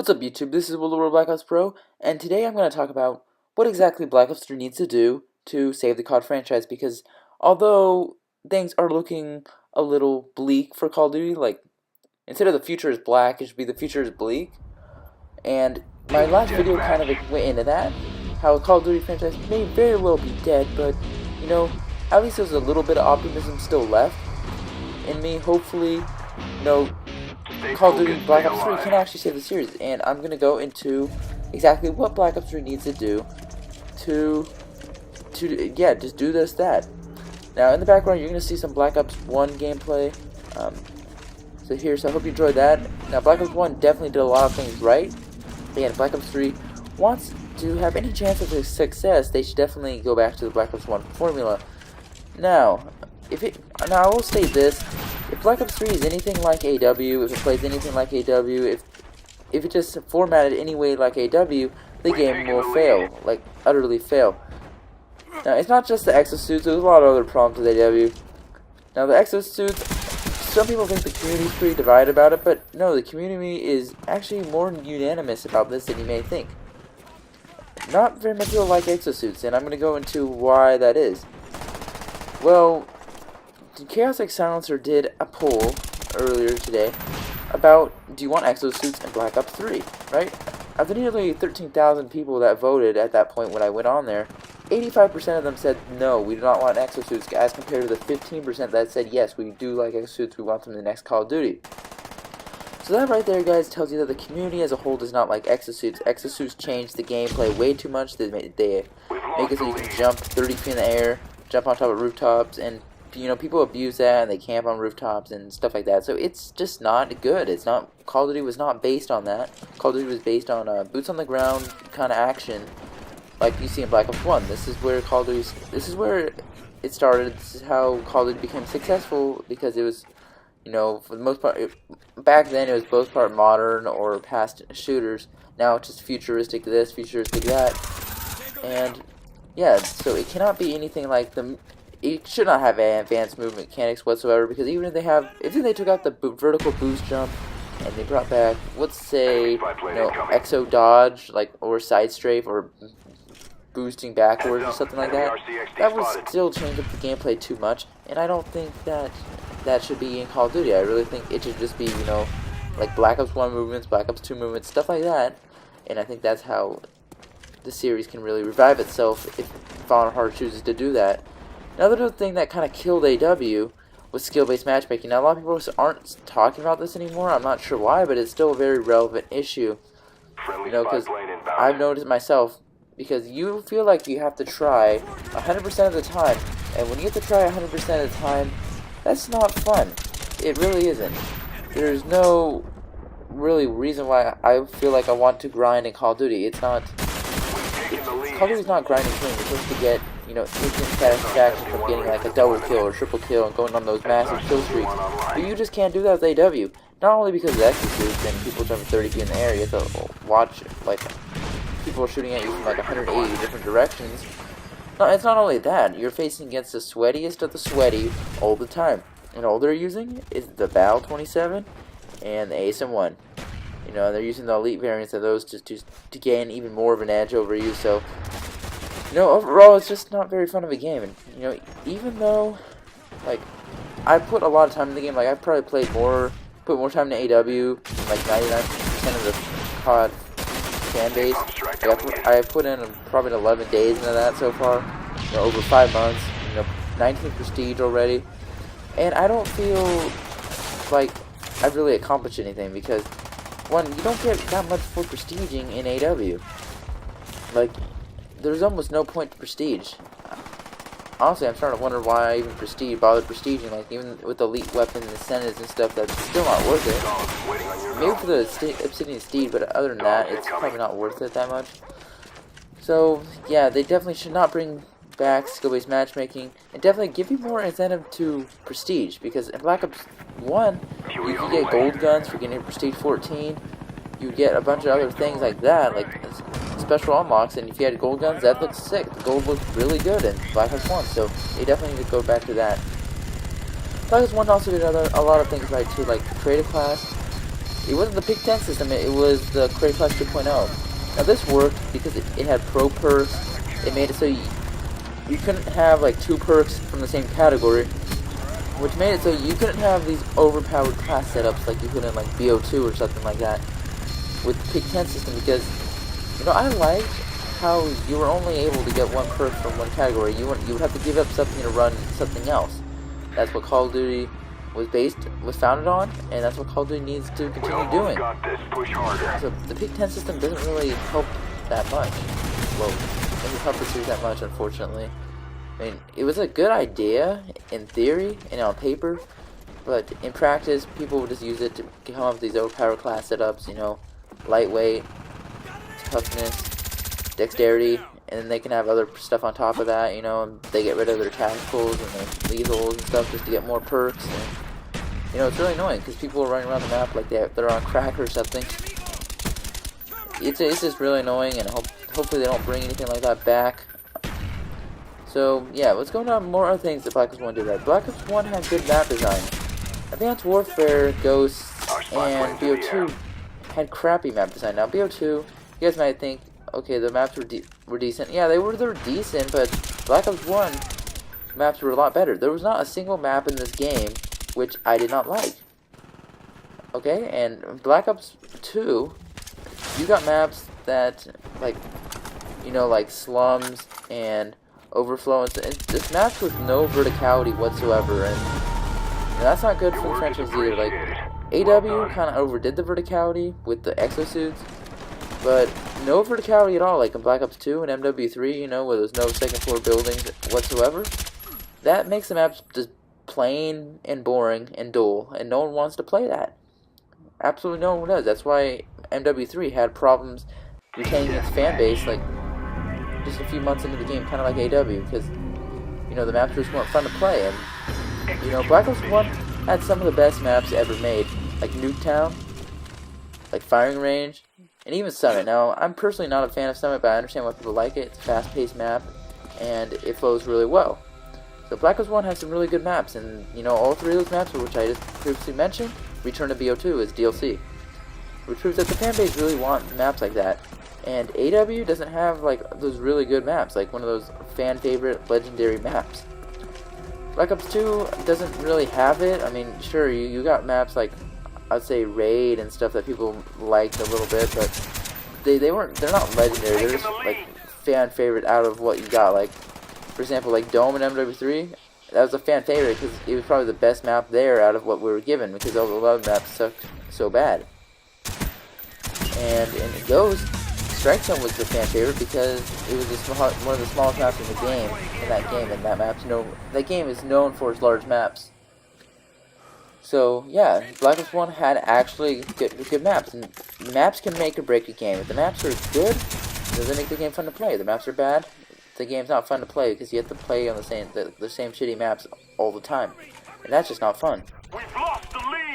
What's up YouTube, this is World Black Ops Pro, and today I'm going to talk about what exactly Black Ops 3 needs to do to save the COD franchise, because although things are looking a little bleak for Call of Duty, like, instead of the future is black, it should be the future is bleak, and my last video kind of went into that, how the Call of Duty franchise may very well be dead, but, you know, at least there's a little bit of optimism still left in me. Hopefully, you know, Call of Duty Black Ops 3 can actually save the series, and I'm going to go into exactly what Black Ops 3 needs to do to yeah, just do this, that. Now, in the background, you're going to see some Black Ops 1 gameplay, so I hope you enjoyed that. Now, Black Ops 1 definitely did a lot of things right, and Black Ops 3 wants to have any chance of success, they should definitely go back to the Black Ops 1 formula. Now, I will state this: if Black Ops 3 is anything like AW, if it plays anything like AW, if it just formatted any way like AW, the game will fail, like utterly fail. Now, it's not just the exosuits, there's a lot of other problems with AW. Now, the exosuits, some people think the community is pretty divided about it, but no, the community is actually more unanimous about this than you may think. Not very many people like exosuits, and I'm going to go into why that is. Well, the Chaotic Silencer did a poll earlier today about, do you want exosuits in Black Ops 3, right? Of the nearly 13,000 people that voted at that point when I went on there, 85% of them said no, we do not want exosuits, as compared to the 15% that said yes, we do like exosuits, we want them in the next Call of Duty. So that right there, guys, tells you that the community as a whole does not like exosuits. Exosuits change the gameplay way too much. They make it so you can jump 30 feet in the air, jump on top of rooftops, and you know, people abuse that and they camp on rooftops and stuff like that. So it's just not good. It's not, Call of Duty was not based on that. Call of Duty was based on boots on the ground kind of action, like you see in Black Ops 1. This is where Call of Duty, this is where it started. This is how Call of Duty became successful, because it was, you know, for the most part, back then it was both part modern or past shooters. Now it's just futuristic this, futuristic that, and yeah, so it cannot be anything like it should not have advanced movement mechanics whatsoever, because even if they took out the vertical boost jump and they brought back, let's say, you know, exo dodge, like, or side strafe, or boosting backwards or something like that, that would still change up the gameplay too much, and I don't think that should be in Call of Duty. I really think it should just be, you know, like Black Ops 1 movements, Black Ops 2 movements, stuff like that, and I think that's how the series can really revive itself if Vonderhaar chooses to do that. Another thing that kind of killed AW was skill-based matchmaking. Now, a lot of people aren't talking about this anymore. I'm not sure why, but it's still a very relevant issue. You know, because I've noticed myself, because you feel like you have to try 100% of the time, and when you have to try 100% of the time, that's not fun. It really isn't. There's no really reason why I feel like I want to grind in Call of Duty. It's not. Call of Duty's not grinding clean. You're supposed to get, you know, instant satisfaction from getting like a double kill or triple kill and going on those massive kill streaks. But you just can't do that with AW. Not only because of the exosuits and people jumping 30 feet in the air, you have to watch, like, people are shooting at you from like 180 different directions. No, it's not only that. You're facing against the sweatiest of the sweaty all the time. And all they're using is the Val 27 and the ASM-1. You know, they're using the elite variants of those to gain even more of an edge over you. So, you know, overall, it's just not very fun of a game. And, you know, even though, like, I put a lot of time in the game, like, I probably put more time into AW, like 99% of the COD fan base. Like, I put in probably 11 days into that so far, you know, over 5 months, you know, 19 prestige already. And I don't feel like I've really accomplished anything, because, one, you don't get that much for prestiging in AW. Like, there's almost no point to prestige. Honestly, I'm starting to wonder why I even bother prestiging. Like, even with elite weapons and incentives and stuff, that's still not worth it. Maybe for the Obsidian Steed, but other than that, it's probably not worth it that much. So, yeah, they definitely should not bring back skill-based matchmaking, and definitely give you more incentive to prestige, because in Black Ops 1, you can get gold guns for getting prestige 14, you get a bunch of other things like that, like special unlocks, and if you had gold guns, that looks sick. The gold looked really good in Black Ops 1, so they definitely need to go back to that. Black Ops 1 also did a lot of things right too, like create a class. It wasn't the Pick 10 system, it was the Crate Plus 2.0. Now this worked because it had pro perks. It made it so you couldn't have like 2 perks from the same category, which made it so you couldn't have these overpowered class setups like you could in like BO2 or something like that with the Pick 10 system, because, you know, I liked how you were only able to get 1 perk from one category. You would have to give up something to run something else. That's what Call of Duty was founded on, and that's what Call of Duty needs to continue doing. So the Pick 10 system doesn't really help that much. Well, it doesn't help the series that much, unfortunately. I mean, it was a good idea in theory and on paper, but in practice, people would just use it to come up with these overpowered class setups, you know, lightweight, toughness, dexterity, and then they can have other stuff on top of that, you know, and they get rid of their tacticals and their lethals and stuff just to get more perks. And, you know, it's really annoying because people are running around the map like they're on crack or something. It's just really annoying, and hopefully they don't bring anything like that back. So, yeah, let's go on more other things that Black Ops 1 did right. Black Ops 1 had good map design. Advanced Warfare, Ghosts, and BO2 had crappy map design. Now, BO2, you guys might think, okay, the maps were decent. Yeah, they were decent, but Black Ops 1 maps were a lot better. There was not a single map in this game which I did not like. Okay, and Black Ops 2, you got maps that, like, you know, like slums and overflow, and just maps with no verticality whatsoever, and that's not good for the franchise either. Like, AW kind of overdid the verticality with the exosuits, but no verticality at all, like in Black Ops 2 and MW3, you know, where there's no second floor buildings whatsoever. That makes the maps just plain and boring and dull, and no one wants to play that. Absolutely no one does. That's why MW3 had problems retaining its fan base, like, just a few months into the game, kind of like AW, because, you know, the maps just weren't fun to play. And, you know, Black Ops 1 had some of the best maps ever made, like Nuketown, like Firing Range, and even Summit. Now, I'm personally not a fan of Summit, but I understand why people like it. It's a fast-paced map, and it flows really well. So Black Ops 1 has some really good maps, and, you know, all 3 of those maps, which I just previously mentioned, return to BO2 as DLC, which proves that the fanbase really want maps like that. And AW doesn't have, like, those really good maps, like one of those fan-favorite legendary maps. Black Ops 2 doesn't really have it. I mean, sure, you got maps like, I'd say Raid and stuff that people liked a little bit, but they're not legendary. They're just, like, fan-favorite out of what you got. Like, for example, like Dome and MW3, that was a fan-favorite because it was probably the best map there out of what we were given, because all the other maps sucked so bad. And in Ghost, Strike Zone was the fan favorite because it was one of the smallest maps in the game, and that game is known for its large maps. So yeah, Black Ops 1 had actually good maps, and maps can make or break a game. If the maps are good, does it make the game fun to play? If the maps are bad, the game's not fun to play because you have to play on the same shitty maps all the time, and that's just not fun.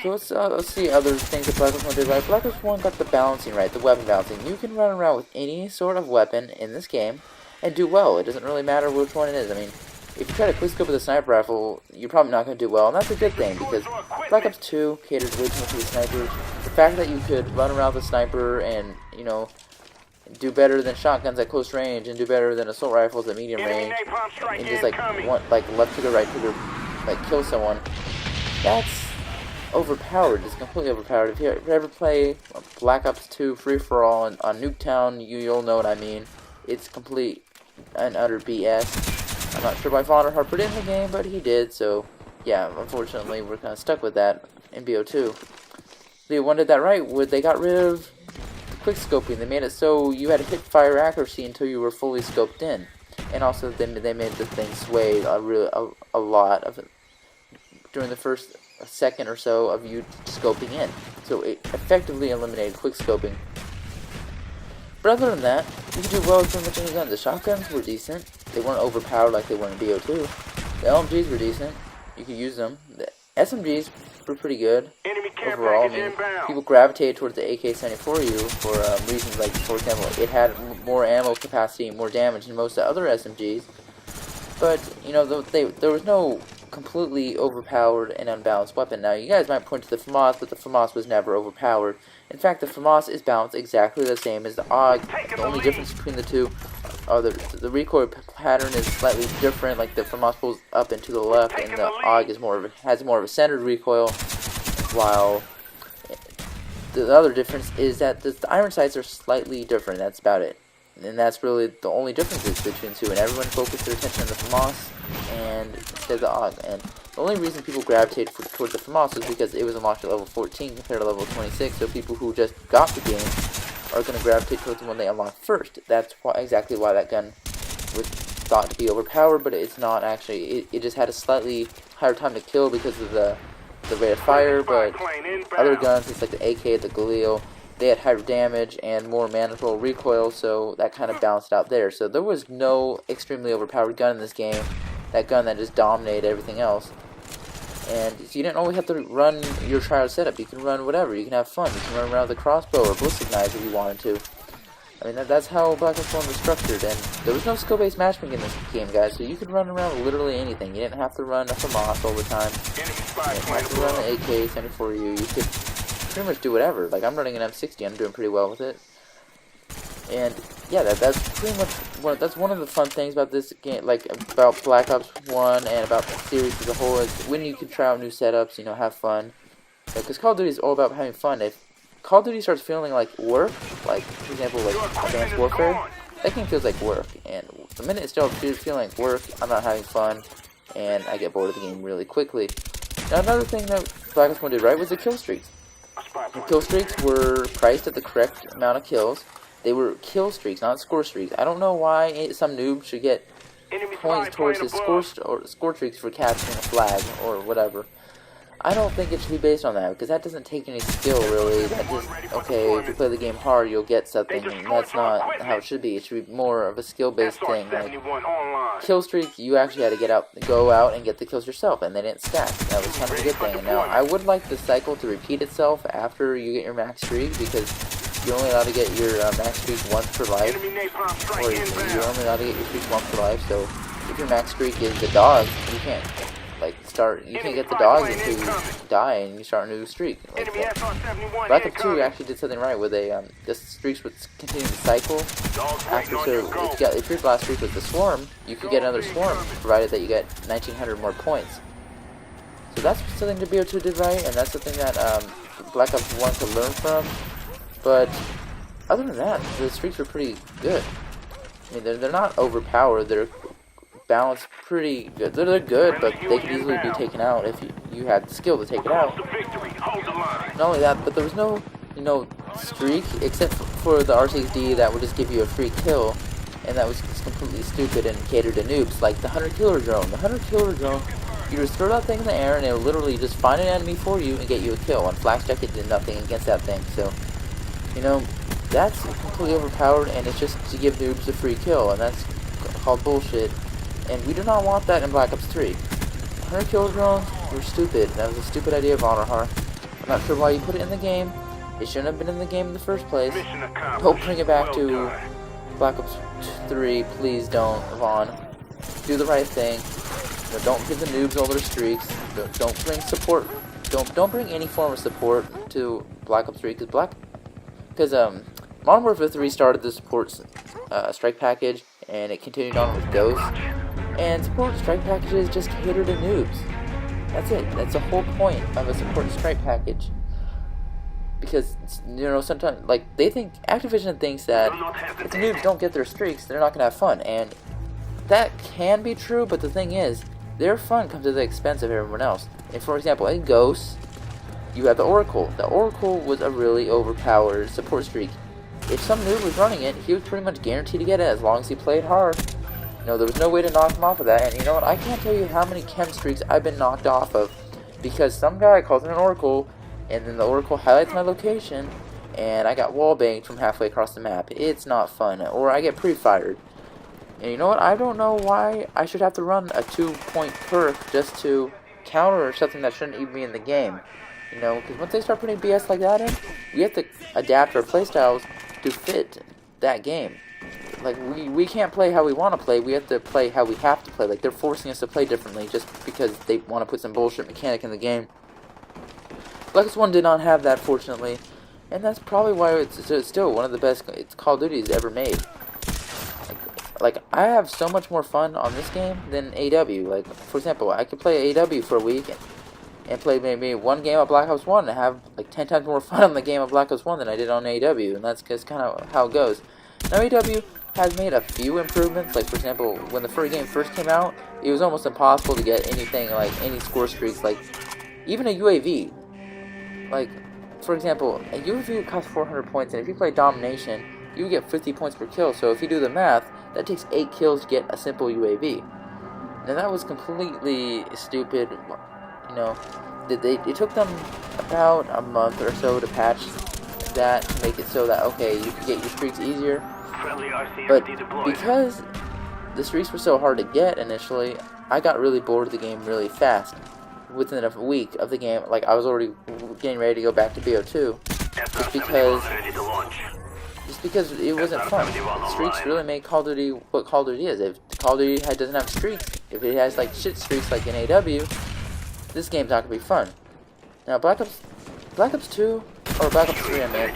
So let's see other things that Black Ops 1 did right. Black Ops 1 got the balancing right, the weapon balancing. You can run around with any sort of weapon in this game and do well. It doesn't really matter which one it is. I mean, if you try to quickscope with a sniper rifle, you're probably not going to do well, and that's a good thing, because Black Ops 2 catered way too much to the snipers. The fact that you could run around with a sniper and, you know, do better than shotguns at close range and do better than assault rifles at medium range, and just like left trigger, right trigger, like kill someone, that's overpowered. It's completely overpowered. If you ever play Black Ops 2 free-for-all on Nuketown, you'll know what I mean. It's complete and utter BS. I'm not sure why Vonderhaar put it in the game, but he did, so yeah, unfortunately we're kind of stuck with that in BO2. They did that right, they got rid of quick scoping. They made it so you had to hit fire accuracy until you were fully scoped in, and also they made the thing sway a lot of it during the first second or so of you scoping in. So it effectively eliminated quick scoping. But other than that, you could do well with pretty much any gun. The shotguns were decent. They weren't overpowered like they were in BO2. The LMGs were decent. You could use them. The SMGs were pretty good overall. I mean, people gravitated towards the AK-74U for reasons like, for example, it had more ammo capacity and more damage than most of the other SMGs. But, you know, there was no completely overpowered and unbalanced weapon. Now, you guys might point to the FAMAS, but the FAMAS was never overpowered. In fact, the FAMAS is balanced exactly the same as the AUG. The only difference between the two are the recoil pattern is slightly different. Like the FAMAS pulls up and to the left, and the AUG is has more of a centered recoil, while the other difference is that the iron sights are slightly different. That's about it. And that's really the only differences between the two. And everyone focused their attention on the FAMAS and instead of the AUG. And the only reason people gravitated towards the FAMAS was because it was unlocked at level 14 compared to level 26. So people who just got the game are going to gravitate towards the one they unlocked first. That's exactly why that gun was thought to be overpowered, but it's not actually. It just had a slightly higher time to kill because of the rate of fire, but other guns, it's like the AK, the Galil, they had higher damage and more manageable recoil, so that kind of balanced out there. So there was no extremely overpowered gun in this game, that gun that just dominated everything else. And you didn't always have to run your Treyarch setup. You can run whatever. You can have fun. You can run around with a crossbow or ballistic knives if you wanted to. I mean, that's how Black Ops 1 was structured, and there was no skill-based matchmaking in this game, guys, so you could run around literally anything. You didn't have to run a FAMAS all the time. You didn't have to run the AK-74U. You could pretty much do whatever. Like, I'm running an M60. I'm doing pretty well with it. And, yeah, that's pretty much that's one of the fun things about this game, like, about Black Ops 1 and about the series as a whole, is when you can try out new setups, you know, have fun. Because Call of Duty is all about having fun. If Call of Duty starts feeling like work, like, for example, like Advanced Warfare, that game feels like work, and the minute it starts feeling like work, I'm not having fun, and I get bored of the game really quickly. Now, another thing that Black Ops 1 did right was the kill streaks. The kill streaks were priced at the correct amount of kills. They were kill streaks, not score streaks. I don't know why some noob should get points towards his score streaks for capturing a flag, or whatever. I don't think it should be based on that, because that doesn't take any skill, really. That just, okay, if you play the game hard, you'll get something, and that's not how it should be. It should be more of a skill-based thing. Like, kill streak, you actually had to go out and get the kills yourself, and they didn't stack. That was kind of a good thing. And now, I would like the cycle to repeat itself after you get your max streak, because you're only allowed to get your max streak once per life, or you're only allowed to get your streak once per life, so if your max streak is the dog, you can't you can't get the dog until you die and you start a new streak. Like Black Ops 2 actually did something right, where they the streaks would continue to cycle after. So if your last streak was the swarm, you could get another swarm, provided that you get 1,900 more points. So that's something to BO2 did right, and that's something that Black Ops 1 could learn from. But other than that, the streaks were pretty good. I mean, they're not overpowered. They're balanced pretty good. They're good, but they could easily be taken out if you had the skill to take it out. Not only that, but there was no, streak, except for the R6D that would just give you a free kill, and that was just completely stupid and catered to noobs, like the Hunter Killer Drone. The Hunter Killer Drone, you just throw that thing in the air, and it'll literally just find an enemy for you and get you a kill, and Flak Jacket did nothing against that thing, so, that's completely overpowered, and it's just to give noobs a free kill, and that's called bullshit. And we do not want that in Black Ops 3. 100 kill drones were stupid. That was a stupid idea of Vonderhaar. I'm not sure why you put it in the game. It shouldn't have been in the game in the first place. Don't bring it back to Black Ops 3. Please don't, Vaughn. Do the right thing. Don't give the noobs all their streaks. Don't bring support. Don't bring any form of support to Black Ops 3, because Modern Warfare 3 started the support strike package, and it continued on with Ghost. And support strike packages just cater to noobs. That's it. That's the whole point of a support strike package. Because, sometimes, they think, Activision thinks that if the noobs don't get their streaks, they're not going to have fun. And that can be true, but the thing is, their fun comes at the expense of everyone else. And for example, in Ghost, you have the Oracle. The Oracle was a really overpowered support streak. If some noob was running it, he was pretty much guaranteed to get it as long as he played hard. There was no way to knock him off of that, and you know what, I can't tell you how many chem streaks I've been knocked off of, because some guy calls it an Oracle, and then the Oracle highlights my location, and I got wallbanged from halfway across the map. It's not fun, or I get pre-fired. And you know what, I don't know why I should have to run a 2-point perk just to counter something that shouldn't even be in the game. Because once they start putting BS like that in, we have to adapt our playstyles to fit that game. like we can't play how we want to play. We have to play how we have to play. Like they're forcing us to play differently just because they want to put some bullshit mechanic in the game. Black Ops 1 did not have that, fortunately, and that's probably why it's still one of the best Call of Duties ever made. Like I have so much more fun on this game than AW. Like for example, I could play AW for a week and play maybe one game of Black Ops 1 and have like 10 times more fun on the game of Black Ops 1 than I did on AW, and that's just kind of how it goes. Now AW has made a few improvements. Like for example, when the game first came out, it was almost impossible to get anything like any score streaks, like even a UAV. Like for example, a UAV would cost 400 points, and if you play Domination, you get 50 points per kill. So if you do the math, that takes 8 kills to get a simple UAV. Now that was completely stupid. You know, it took them about a month or so to patch that to make it so that okay, you could get your streaks easier. But because the streaks were so hard to get initially, I got really bored of the game really fast. Within a week of the game, like I was already getting ready to go back to BO2, just because it wasn't fun. Streaks really make Call of Duty what Call of Duty is. If Call of Duty doesn't have streaks, if it has like shit streaks like in AW, this game's not gonna be fun. Now Black Ops 2 or Black Ops 3, I mean,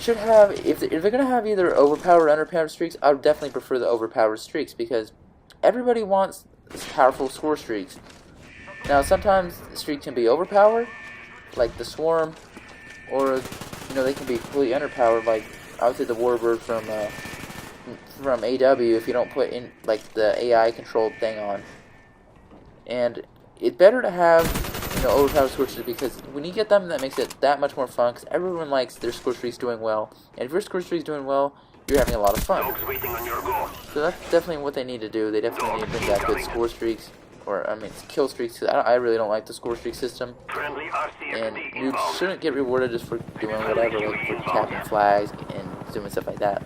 should have, if they're gonna have either overpowered or underpowered streaks, I would definitely prefer the overpowered streaks because everybody wants powerful score streaks. Now sometimes streaks can be overpowered, like the Swarm, or they can be completely underpowered, like I would say the Warbird from AW if you don't put in like the AI controlled thing on. And it's better to have overpowered score streaks because when you get them, that makes it that much more fun because everyone likes their score streaks doing well, and if your score streaks doing well, you're having a lot of fun. So that's definitely what they need to do. They definitely need to bring back good score streaks, or I mean kill streaks. Cause I really don't like the score streak system, and you shouldn't get rewarded just for doing whatever, like for tapping flags and doing stuff like that.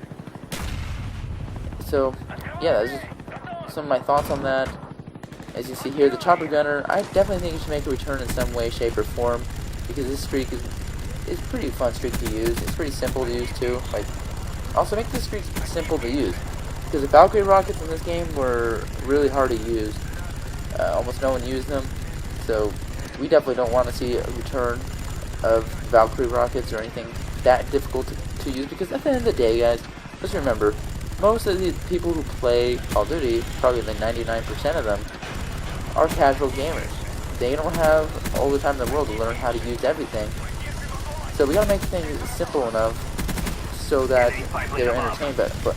So yeah, that's just some of my thoughts on that. As you see here, the Chopper Gunner, I definitely think it should make a return in some way, shape, or form, because this streak is pretty fun streak to use. It's pretty simple to use too. Like, also make this streak simple to use, because the Valkyrie rockets in this game were really hard to use. Almost no one used them, so we definitely don't want to see a return of Valkyrie rockets or anything that difficult to use, because at the end of the day, guys, just remember, most of the people who play Call of Duty, probably like 99% of them, are casual gamers. They don't have all the time in the world to learn how to use everything. So we gotta make things simple enough so that they're entertained, but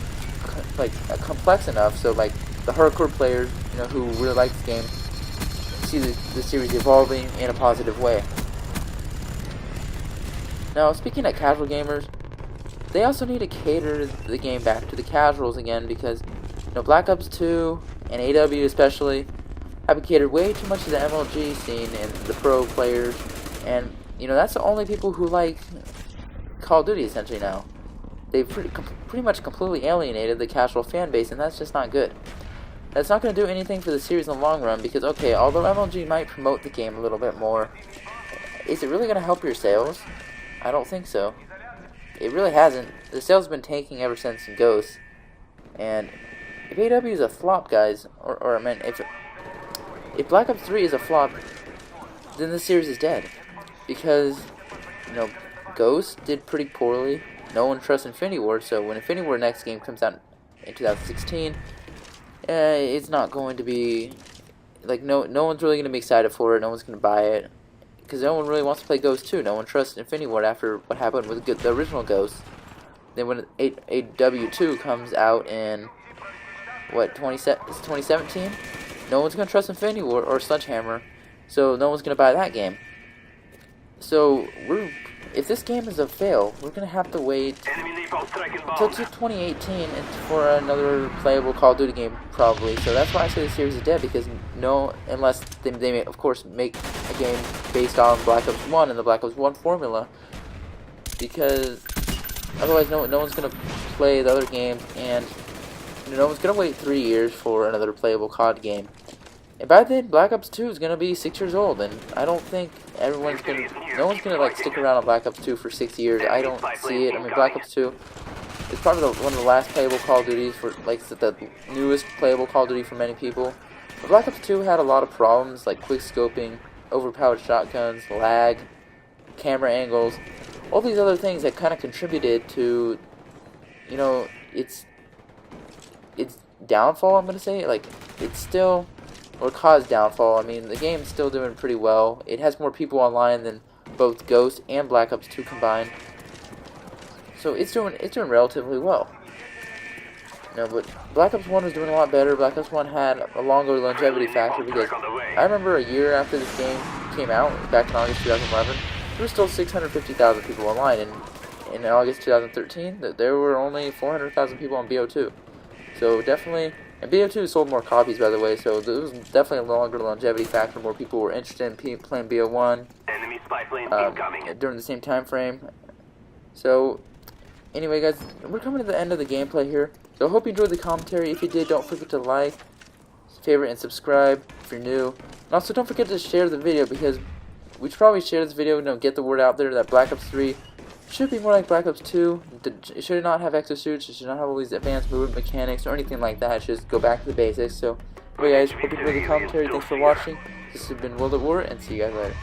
like complex enough so like the hardcore players, who really like the game, see the series evolving in a positive way. Now, speaking of casual gamers, they also need to cater the game back to the casuals again because, Black Ops 2 and AW especially have been catered way too much to the MLG scene and the pro players, and that's the only people who like Call of Duty essentially now. They've pretty much completely alienated the casual fan base, and that's just not good. That's not going to do anything for the series in the long run because, okay, although MLG might promote the game a little bit more, is it really going to help your sales? I don't think so. It really hasn't. The sales have been tanking ever since Ghost, and if AW is a flop, guys, or I mean, if Black Ops 3 is a flop, then the series is dead. Because, Ghost did pretty poorly. No one trusts Infinity Ward, so when Infinity Ward next game comes out in 2016, it's not going to be, like, no one's really going to be excited for it. No one's going to buy it. Because no one really wants to play Ghost 2. No one trusts Infinity Ward after what happened with the original Ghost. Then when AW2 comes out in, 2017? No one's going to trust Infinity Ward or Sledgehammer, so no one's going to buy that game. So, if this game is a fail, we're going to have to wait until 2018 for another playable Call of Duty game, probably. So that's why I say the series is dead, because unless they may, of course, make a game based on Black Ops 1 and the Black Ops 1 formula, because otherwise no one's going to play the other games, and no one's going to wait 3 years for another playable COD game. And by then, Black Ops 2 is going to be 6 years old, and I don't think no one's going to, like, stick around on Black Ops 2 for 6 years. I don't see it. I mean, Black Ops 2, It's probably one of the last playable Call of Duties for, like, the newest playable Call of Duty for many people. But Black Ops 2 had a lot of problems, like quick scoping, overpowered shotguns, lag, camera angles, all these other things that kind of contributed to, you know, its downfall, I'm going to say. Like, it's still, or caused downfall. I mean, the game's still doing pretty well. It has more people online than both Ghost and Black Ops 2 combined. So it's doing relatively well. No, but Black Ops 1 was doing a lot better. Black Ops 1 had a longer longevity factor because I remember a year after this game came out, back in August 2011, there were still 650,000 people online, and in August 2013, there were only 400,000 people on BO2. So definitely, and BO2 sold more copies, by the way, so there was definitely a longer longevity factor. More people were interested in playing BO1 during the same time frame. So anyway, guys, we're coming to the end of the gameplay here. So I hope you enjoyed the commentary. If you did, don't forget to like, favorite, and subscribe if you're new. And also, don't forget to share the video, because we should probably share this video, get the word out there that Black Ops 3 should be more like Black Ops 2. It should not have exosuits. It should not have all these advanced movement mechanics or anything like that. It should just go back to the basics. So, anyway, guys, hope you enjoyed the commentary. Thanks for watching. This has been World at War, and see you guys later.